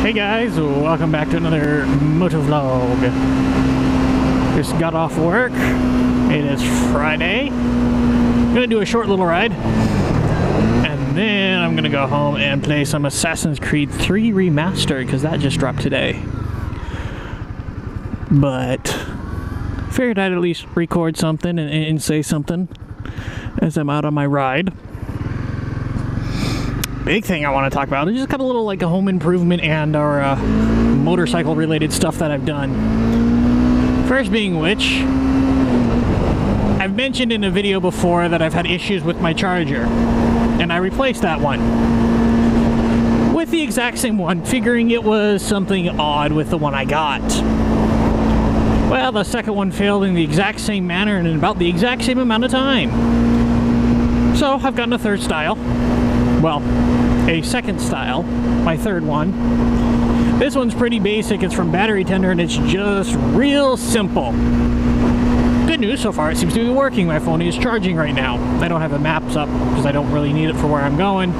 Hey guys, welcome back to another motovlog. Just got off work. It is Friday. I'm gonna do a short little ride, and then I'm gonna go home and play some Assassin's Creed 3 Remastered because that just dropped today. But figured I'd at least record something and say something as I'm out on my ride. Big thing I want to talk about is just kind of a little like a home improvement and or motorcycle related stuff that I've done. First being which, I've mentioned in a video before that I've had issues with my charger, and I replaced that one with the exact same one, figuring it was something odd with the one I got. Well, the second one failed in the exact same manner and in about the exact same amount of time. So I've gotten a third style. Well, a second style, my third one. This one's pretty basic. It's from Battery Tender and it's just real simple. Good news so far, it seems to be working. My phone is charging right now. I don't have the maps up because I don't really need it for where I'm going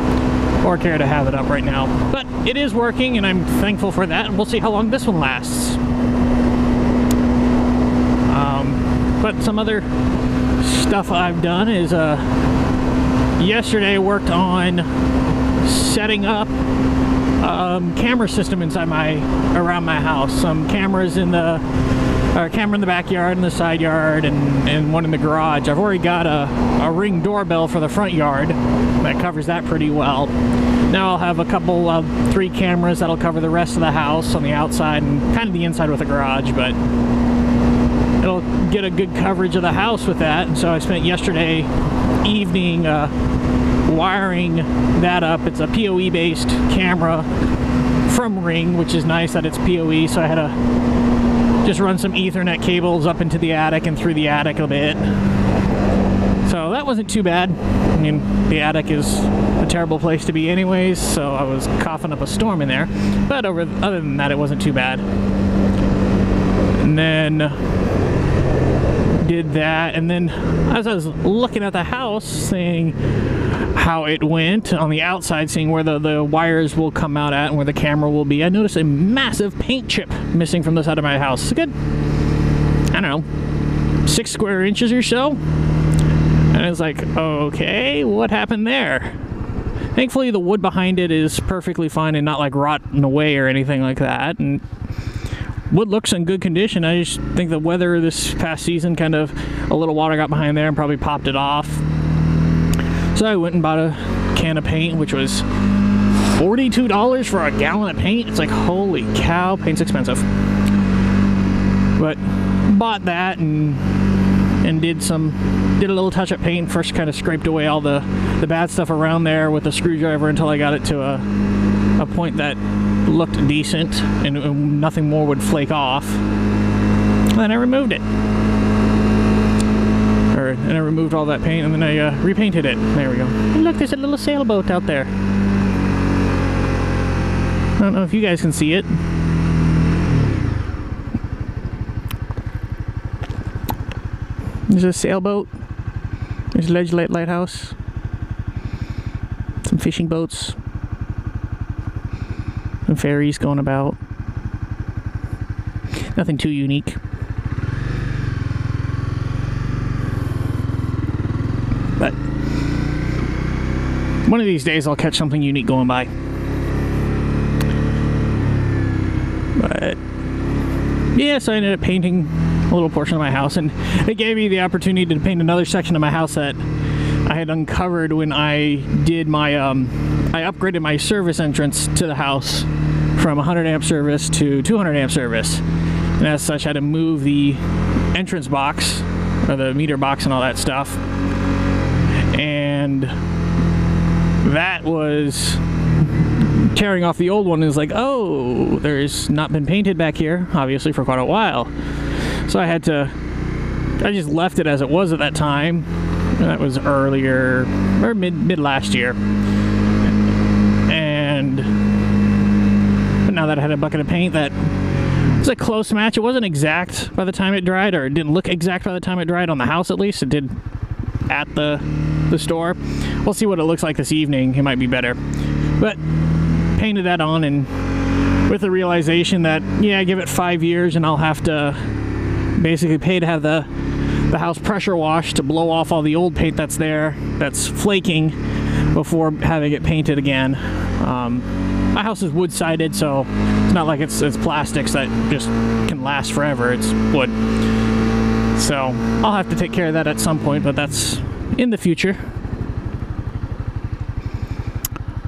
or care to have it up right now. But it is working and I'm thankful for that, and we'll see how long this one lasts. But some other stuff I've done is yesterday I worked on setting up camera system inside around my house. Some cameras in the camera in the backyard and the side yard, and one in the garage. I've already got a Ring doorbell for the front yard that covers that pretty well. Now I'll have a couple of 3 cameras that'll cover the rest of the house on the outside and kind of the inside with the garage, but it'll get a good coverage of the house with that. And so I spent yesterday evening wiring that up. It's a PoE based camera from Ring, which is nice that it's PoE, so I had to just run some Ethernet cables up into the attic and through the attic a bit. So that wasn't too bad. I mean, the attic is a terrible place to be anyways, so I was coughing up a storm in there. But other than that, it wasn't too bad. And then did that, and then as I was looking at the house, seeing how it went on the outside, seeing where the wires will come out at and where the camera will be, I noticed a massive paint chip missing from the side of my house. A good, I don't know, 6 square inches or so. And I was like, okay, what happened there? Thankfully the wood behind it is perfectly fine and not like rotten away or anything like that, and wood looks in good condition. I just think the weather this past season, kind of a little water got behind there and probably popped it off. So I went and bought a can of paint, which was $42 for a gallon of paint. It's like, holy cow, paint's expensive. But bought that and did a little touch-up paint. First kind of scraped away all the bad stuff around there with a screwdriver until I got it to a point that looked decent and nothing more would flake off. And then I removed it. And I removed all that paint, and then I repainted it. There we go. And look, there's a little sailboat out there. I don't know if you guys can see it. There's a sailboat. There's a Ledge Lighthouse. Some fishing boats. Some ferries going about. Nothing too unique. But one of these days I'll catch something unique going by. But yeah, so I ended up painting a little portion of my house, and it gave me the opportunity to paint another section of my house that I had uncovered when I did my I upgraded my service entrance to the house from 100 amp service to 200 amp service, and as such I had to move the entrance box or the meter box and all that stuff, and that was tearing off the old one. Is like, oh, there's not been painted back here obviously for quite a while, so I just left it as it was at that time. And that was earlier, or mid last year. But now that I had a bucket of paint, that was a close match. It wasn't exact by the time it dried, or it didn't look exact by the time it dried on the house, at least. It did at the store. We'll see what it looks like this evening. It might be better. But painted that on and with the realization that, yeah, give it 5 years and I'll have to basically pay to have the house pressure washed to blow off all the old paint that's there, that's flaking, before having it painted again. My house is wood-sided, so it's not like it's plastics that just can last forever. It's wood. So I'll have to take care of that at some point, but that's in the future.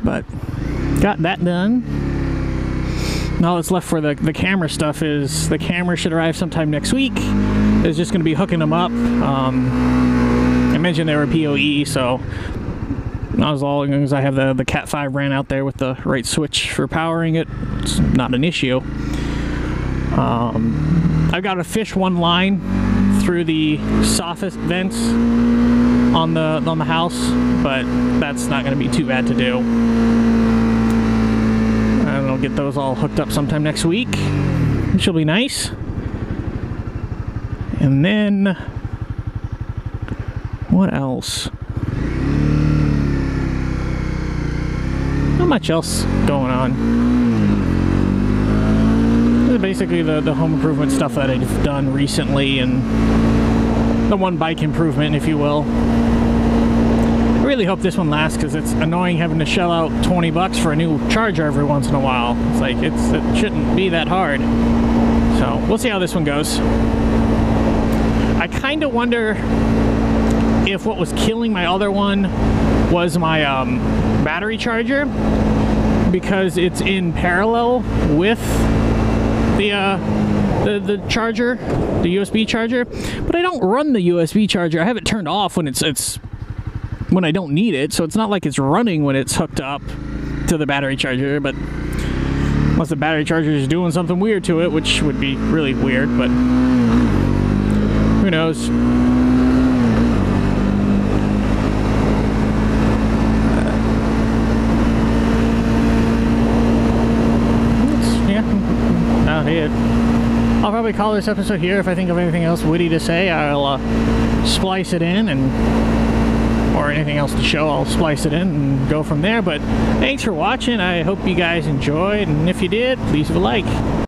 But got that done. All that's left for the camera stuff is the camera should arrive sometime next week. It's just going to be hooking them up. I mentioned they were PoE, so as long as I have the Cat 5 ran out there with the right switch for powering it, it's not an issue. I've got to fish one line through the soffit vents on the house, but that's not going to be too bad to do. And I'll get those all hooked up sometime next week, which will be nice. And then what else? Not much else going on. This is basically the home improvement stuff that I've done recently, and the one bike improvement, if you will. I really hope this one lasts, because it's annoying having to shell out 20 bucks for a new charger every once in a while. It's like, it shouldn't be that hard. So we'll see how this one goes. I kind of wonder if what was killing my other one was my battery charger, because it's in parallel with the charger, the USB charger. But I don't run the USB charger. I have it turned off when when I don't need it, so it's not like it's running when it's hooked up to the battery charger. But unless the battery charger is doing something weird to it, which would be really weird, but who knows. I'll probably call this episode here. If I think of anything else witty to say, I'll splice it in, or anything else to show, I'll splice it in and go from there. But thanks for watching. I hope you guys enjoyed, and if you did, please leave a like.